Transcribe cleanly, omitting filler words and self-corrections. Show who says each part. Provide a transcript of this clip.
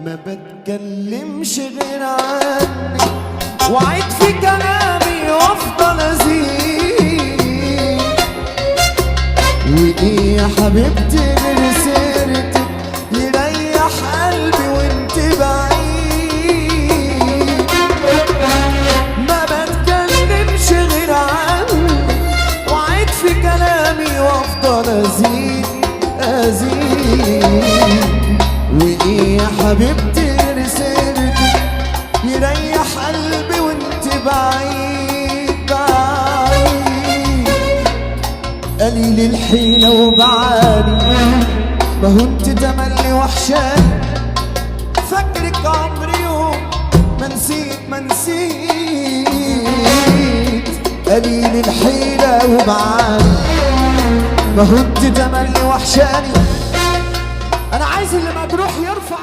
Speaker 1: ما بتكلمش غير عنك، وعيد في كلامي وافضل ازيد. وايه يا حبيبتي غير سيرتك يريح قلبي وانت بعيد. ما بتكلمش غير عنك، وعيد في كلامي وافضل ازيد ازيد. وايه يا حبيبتي غير سيرتك يريح قلبي وانت بعيد بعيد. قليل الحيلة وبعاني، ما هو انت تملي وحشاني. فاكرك عمري يوم ما نسيت ما نسيت. قليل الحيلة وبعاني، ما هو انت تملي وحشاني. انا عايز اللي مجروح يرفع